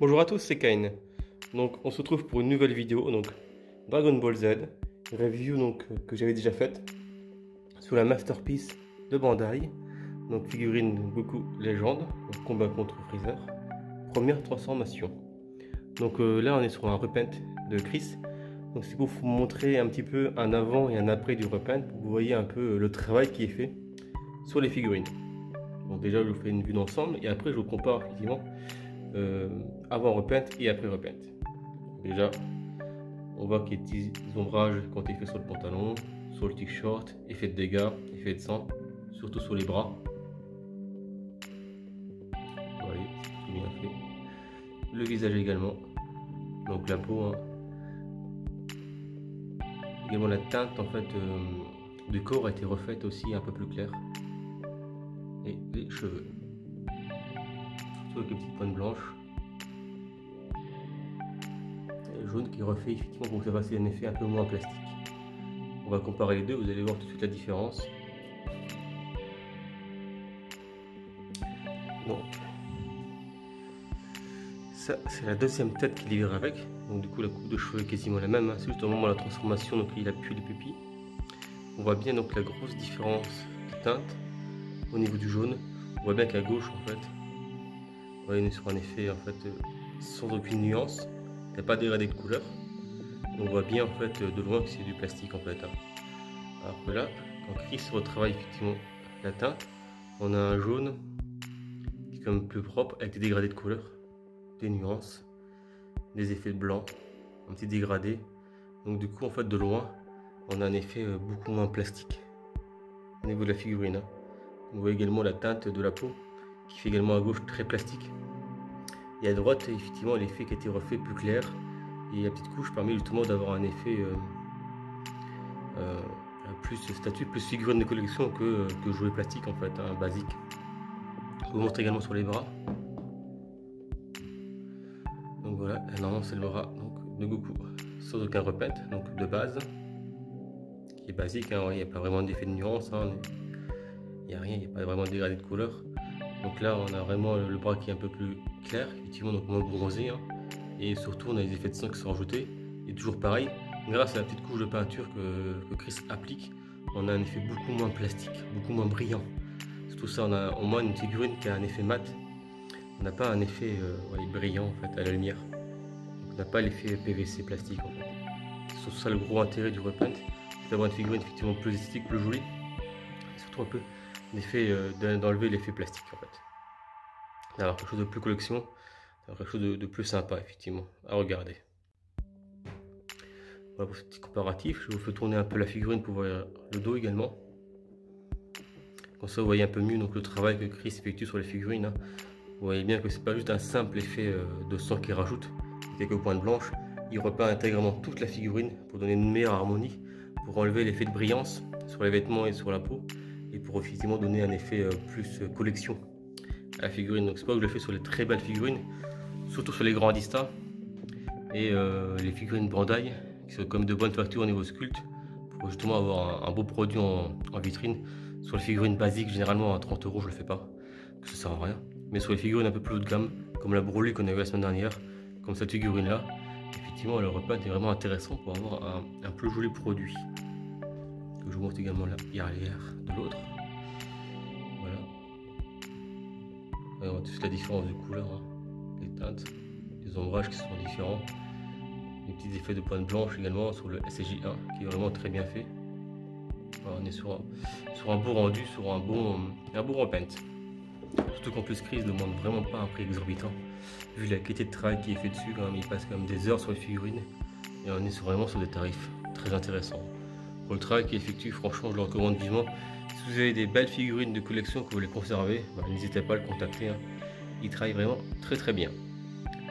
Bonjour à tous, c'est Kain. Donc on se retrouve pour une nouvelle vidéo, donc Dragon Ball Z, une review que j'avais déjà faite sur la Masterpiece de Bandai, donc figurine Goku Légende, donc combat contre Freezer, première transformation. Donc là on est sur un repaint de Chris, donc c'est pour vous montrer un petit peu un avant et un après du repaint, pour que vous voyez un peu le travail qui est fait sur les figurines. Donc déjà je vous fais une vue d'ensemble et après je vous compare effectivement avant repaint et après repaint. Déjà, on voit qu'il y a des petits ombrages quand il fait sur le pantalon, sur le t-shirt, effet de dégâts, effet de sang, surtout sur les bras. Vous voyez, c'est tout bien fait. Le visage également, donc la peau, hein. Également la teinte en fait du corps a été refaite aussi un peu plus claire. Et les cheveux, surtout avec les petites pointes blanches. Jaune qui refait effectivement pour que ça fasse un effet un peu moins plastique. On va comparer les deux, vous allez voir tout de suite la différence. Donc, ça c'est la deuxième tête qu'il livre avec. Donc du coup la coupe de cheveux est quasiment la même, hein. C'est juste au moment de la transformation, donc il appuie les pupilles. On voit bien donc la grosse différence de teinte au niveau du jaune. On voit bien qu'à gauche en fait, on est sur un effet en fait sans aucune nuance. Il n'y a pas de dégradé de couleur. On voit bien en fait de loin que c'est du plastique en fait, hein. Alors que là, quand Chris retravaille effectivement la teinte, on a un jaune qui est comme plus propre avec des dégradés de couleur, des nuances, des effets de blanc, un petit dégradé. Donc du coup en fait de loin, on a un effet beaucoup moins plastique au niveau de la figurine, hein. On voit également la teinte de la peau qui fait également à gauche très plastique. Et à droite, effectivement, l'effet qui a été refait plus clair. Et la petite couche permet justement d'avoir un effet plus statue, plus figurine de collection que jouet plastique en fait, hein, basique. Je vous montre également sur les bras. Donc voilà, normalement c'est le bras donc, de Goku, sans aucun repaint, donc de base, qui est basique, hein. Il n'y a pas vraiment d'effet de nuance, hein. Il n'y a rien, il n'y a pas vraiment de dégradé de couleur. Donc là on a vraiment le bras qui est un peu plus clair, effectivement, donc moins bronzé, hein. Et surtout on a les effets de sang qui sont rajoutés. Et toujours pareil, grâce à la petite couche de peinture que Chris applique, on a un effet beaucoup moins plastique, beaucoup moins brillant. Surtout ça, on a au moins une figurine qui a un effet mat. On n'a pas un effet brillant en fait à la lumière. Donc, on n'a pas l'effet PVC plastique en fait. C'est surtout ça le gros intérêt du repaint, c'est d'avoir une figurine effectivement plus esthétique, plus jolie. Et surtout un peu l'effet d'enlever l'effet plastique en fait. D'avoir quelque chose de plus collection, d'avoir quelque chose de plus sympa effectivement à regarder. Voilà pour ce petit comparatif. Je vous fais tourner un peu la figurine pour voir le dos également. Comme ça vous voyez un peu mieux donc, le travail que Chris effectue sur les figurines, hein. Vous voyez bien que c'est pas juste un simple effet de sang qu'il rajoute, quelques pointes blanches. Il repeint intégralement toute la figurine pour donner une meilleure harmonie, pour enlever l'effet de brillance sur les vêtements et sur la peau, et pour effectivement donner un effet plus collection à la figurine. Donc c'est pas que je le fais sur les très belles figurines, surtout sur les grands Distas et les figurines Bandai, qui sont comme de bonne facture au niveau sculpte, pour justement avoir un beau produit en vitrine. Sur les figurines basiques, généralement à 30 € je le fais pas, parce que ça sert à rien. Mais sur les figurines un peu plus haut de gamme, comme la Broly qu'on a vu la semaine dernière, comme cette figurine là, effectivement le repaint est vraiment intéressant pour avoir un plus joli produit. Que je vous montre également l'arrière de l'autre. Voilà. On voit toute la différence de couleur, hein. Les teintes, les ombrages qui sont différents. Les petits effets de pointe blanche également sur le SJ1 qui est vraiment très bien fait. Voilà, on est sur un beau rendu, sur un bon repaint. Surtout qu'en plus Chris ne demande vraiment pas un prix exorbitant. Vu la qualité de travail qui est fait dessus, quand même, il passe quand même des heures sur les figurines. Et on est vraiment sur des tarifs très intéressants. Pour le travail qu'il effectue, franchement je le recommande vivement. Si vous avez des belles figurines de collection que vous voulez conserver, n'hésitez pas à le contacter, hein. Il travaille vraiment très très bien.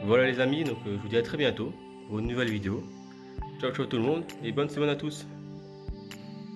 Voilà les amis, donc je vous dis à très bientôt pour une nouvelle vidéo. Ciao ciao tout le monde et bonne semaine à tous.